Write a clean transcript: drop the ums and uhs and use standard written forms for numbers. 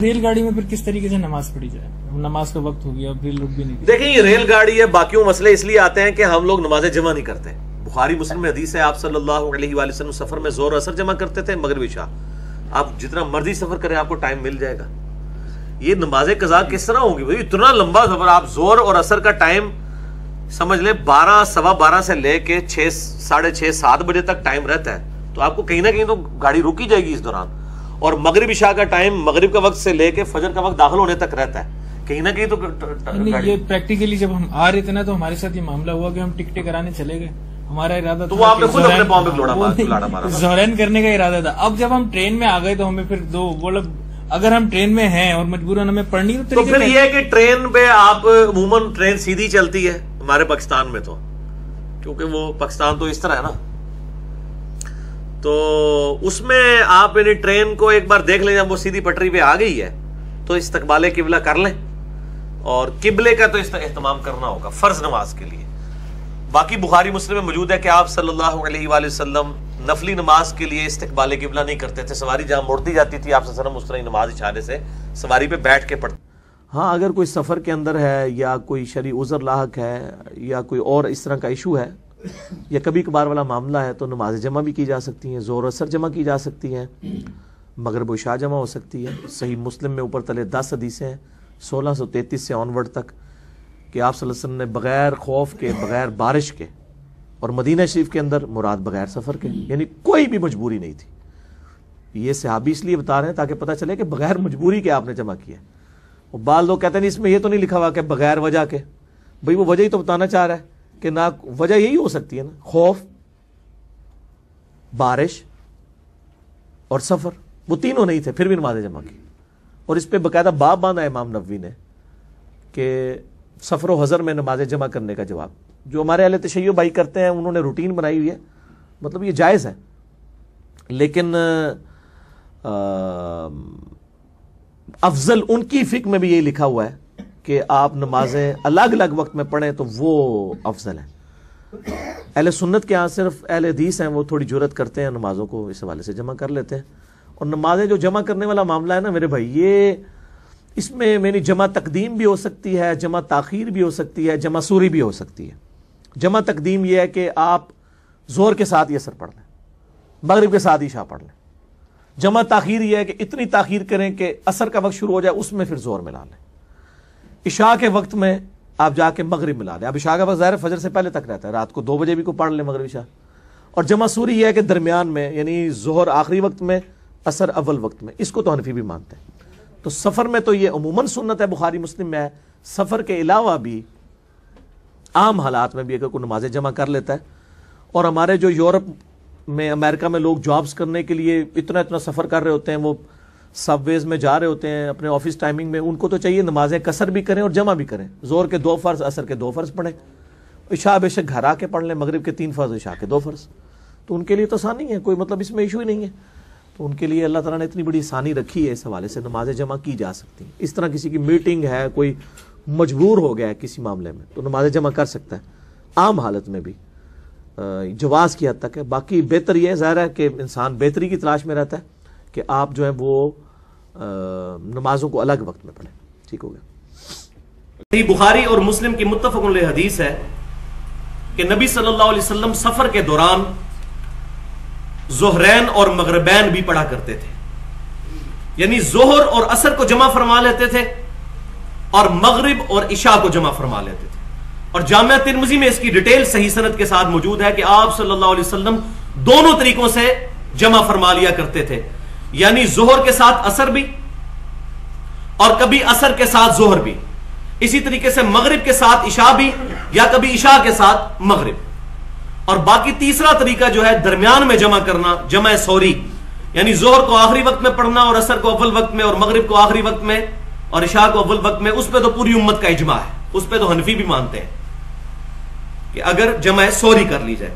Rail گاڑی میں پھر کس طریقے سے نماز پڑھی جائے؟ نماز کا وقت ہو گیا، ریل رک بھی نہیں۔ دیکھیں یہ ریل گاڑی ہے، باقیوں مسئلے اس لیے آتے ہیں کہ ہم لوگ نمازیں جمع نہیں کرتے۔ بخاری مسلم میں حدیث ہے، آپ صلی اللہ علیہ وآلہ وسلم سفر میں ظہر اثر جمع کرتے تھے، مغرب عشاء۔ آپ جتنا مرضی سفر کریں آپ کو ٹائم مل جائے گا۔ یہ نماز قضا کس طرح ہوگی بھائی؟ اتنا لمبا سفر، آپ ظہر اور اثر کا ٹائم سمجھ لیں 12 سوا 12 سے لے کے 6 ساڑھے 6 7 بجے تک ٹائم رہتا ہے، تو آپ کو کہیں نہ کہیں تو گاڑی رکی جائے گی اس دوران۔ اور مغرب عشاء کا ٹائم مغرب کا وقت سے لے کے فجر کا وقت داخل ہونے تک رہتا ہے، کہیں نہ کہیں تو یہ پریکٹیکلی جب ہم آ رہے تھے نا تو ہمارے ساتھ یہ معاملہ ہوا کہ ہم ٹکٹیں کرانے چلے گئے، ہمارا ارادہ تو وہ آپ نے خود اپنے پاؤں پہ لاڑا مارا، ظہرین کرنے کا ارادہ تھا۔ اب جب ہم ٹرین میں آ گئے تو ہمیں پھر اگر ہم ٹرین میں ہیں اور مجبوراً ہمیں پڑھنی تو پھر یہ ہے کہ ٹرین پہ آپ عموماً ٹرین سیدھی چلتی ہے ہمارے پاکستان میں، تو کیونکہ وہ پاکستان تو اس طرح ہے نا، تو اس میں آپ یعنی ٹرین کو ایک بار دیکھ لیں، جب وہ سیدھی پٹری پہ آ گئی ہے تو استقبال قبلہ کر لیں، اور قبلے کا تو اہتمام کرنا ہوگا فرض نماز کے لیے۔ باقی بخاری مسلم میں موجود ہے کہ آپ صلی اللہ علیہ وآلہ وسلم نفلی نماز کے لیے استقبال قبلہ نہیں کرتے تھے، سواری جہاں مڑتی جاتی تھی آپ صلی اللہ علیہ وسلم اس طرح نماز اشارے سے سواری پہ بیٹھ کے پڑھتے۔ ہاں اگر کوئی سفر کے اندر ہے یا کوئی شرعی عذر لاحق ہے یا کوئی اور اس طرح کا ایشو ہے یا کبھی کبھار والا معاملہ ہے تو نماز جمع بھی کی جا سکتی ہیں، ظہر اثر جمع کی جا سکتی ہیں، مغرب و عشاء جمع ہو سکتی ہے۔ صحیح مسلم میں اوپر تلے 10 حدیثیں ہیں 1633 سے آنورڈ تک کہ آپ صلی اللہ علیہ وسلم نے بغیر خوف کے، بغیر بارش کے، اور مدینہ شریف کے اندر مراد بغیر سفر کے، یعنی کوئی بھی مجبوری نہیں تھی۔ یہ صحابی اس لیے بتا رہے ہیں تاکہ پتہ چلے کہ بغیر مجبوری کے آپ نے جمع کیا ہے۔ اور بعض لوگ کہتے ہیں اس میں یہ تو نہیں لکھا ہوا کہ بغیر وجہ کے، بھئی وہ وجہ ہی تو بتانا چاہ رہا ہے کہ نہ وجہ یہی ہو سکتی ہے نا، خوف، بارش اور سفر، وہ تینوں نہیں تھے پھر بھی نمازیں جمع کی۔ اور اس پہ باقاعدہ باب باندھا امام نووی نے کہ سفر و حضر میں نمازیں جمع کرنے کا جواب، جو ہمارے اہل تشیع بھائی کرتے ہیں انہوں نے روٹین بنائی ہوئی ہے، مطلب یہ جائز ہے، لیکن افضل ان کی فقہ میں بھی یہی لکھا ہوا ہے کہ آپ نمازیں الگ الگ وقت میں پڑھیں تو وہ افضل ہے۔ اہل سنت کے ہاں صرف اہل حدیث ہیں وہ تھوڑی جرات کرتے ہیں، نمازوں کو اس حوالے سے جمع کر لیتے ہیں۔ اور نمازیں جو جمع کرنے والا معاملہ ہے نا میرے بھائی، یہ اس میں میری جمع تقدیم بھی ہو سکتی ہے، جمع تاخیر بھی ہو سکتی ہے، جمع سوری بھی ہو سکتی ہے۔ جمع تقدیم یہ ہے کہ آپ ظہر کے ساتھ یہ اثر پڑھ لیں، مغرب کے ساتھ عشاء پڑھ لیں۔ جمع تاخیر یہ ہے کہ اتنی تاخیر کریں کہ عصر کا وقت شروع ہو جائے، اس میں پھر ظہر ملا لیں۔ عشاء کے وقت میں آپ جا کے مغرب ملا لیں۔ اب عشاء کا وقت ظاہر فجر سے پہلے تک رہتا ہے، رات کو 2 بجے بھی کو پڑھ لیں مغرب عشاء۔ اور جمع سوری یہ ہے کہ درمیان میں، یعنی ظہر آخری وقت میں، عصر اول وقت میں، اس کو تو حنفی بھی مانتے ہیں۔ تو سفر میں تو یہ عموماً سنت ہے، بخاری مسلم میں ہے۔ سفر کے علاوہ بھی عام حالات میں بھی اگر کوئی نمازیں جمع کر لیتا ہے، اور ہمارے جو یورپ میں، امریکہ میں لوگ جابز کرنے کے لیے اتنا سفر کر رہے ہوتے ہیں، وہ سب ویز میں جا رہے ہوتے ہیں اپنے آفس ٹائمنگ میں، ان کو تو چاہیے نمازیں قصر بھی کریں اور جمع بھی کریں، ظہر کے 2 فرض، عصر کے 2 فرض پڑھیں، عشاء بے شک گھر آ کے پڑھ لیں، مغرب کے 3 فرض، عشاء کے 2 فرض، تو ان کے لیے تو آسانی ہے، کوئی مطلب اس میں ایشو ہی نہیں ہے۔ تو ان کے لیے اللہ تعالیٰ نے اتنی بڑی آسانی رکھی ہے، اس حوالے سے نمازیں جمع کی جا سکتی ہیں۔ اس طرح کسی کی میٹنگ ہے، کوئی مجبور ہو گیا ہے کسی معاملے میں تو نمازیں جمع کر سکتا ہے، عام حالت میں بھی جواز کی حد تک ہے۔ باقی بہتر یہ ظاہر ہے کہ انسان بہتری کی تلاش میں رہتا ہے کہ آپ جو ہے وہ نمازوں کو الگ وقت میں پڑھیں۔ ٹھیک ہو گیا۔ بخاری اور مسلم کی متفق علیہ حدیث ہے کہ نبی صلی اللہ علیہ وسلم سفر کے دوران ظہرین اور مغربین بھی پڑھا کرتے تھے، یعنی ظہر اور عصر کو جمع فرما لیتے تھے اور مغرب اور عشاء کو جمع فرما لیتے تھے۔ اور جامعہ ترمذی میں اس کی ڈیٹیل صحیح سند کے ساتھ موجود ہے کہ آپ صلی اللہ علیہ وسلم دونوں طریقوں سے جمع فرما لیا کرتے تھے، یعنی ظہر کے ساتھ عصر بھی اور کبھی عصر کے ساتھ ظہر بھی، اسی طریقے سے مغرب کے ساتھ عشاء بھی یا کبھی عشاء کے ساتھ مغرب۔ اور باقی تیسرا طریقہ جو ہے درمیان میں جمع کرنا، جمع سوری، یعنی ظہر کو آخری وقت میں پڑھنا اور عصر کو اول وقت میں اور مغرب کو آخری وقت میں اور عشاء کو اول وقت میں، اس پہ تو پوری امت کا اجماع ہے، اس پہ تو حنفی بھی مانتے ہیں کہ اگر جمع سوری کر لی جائے۔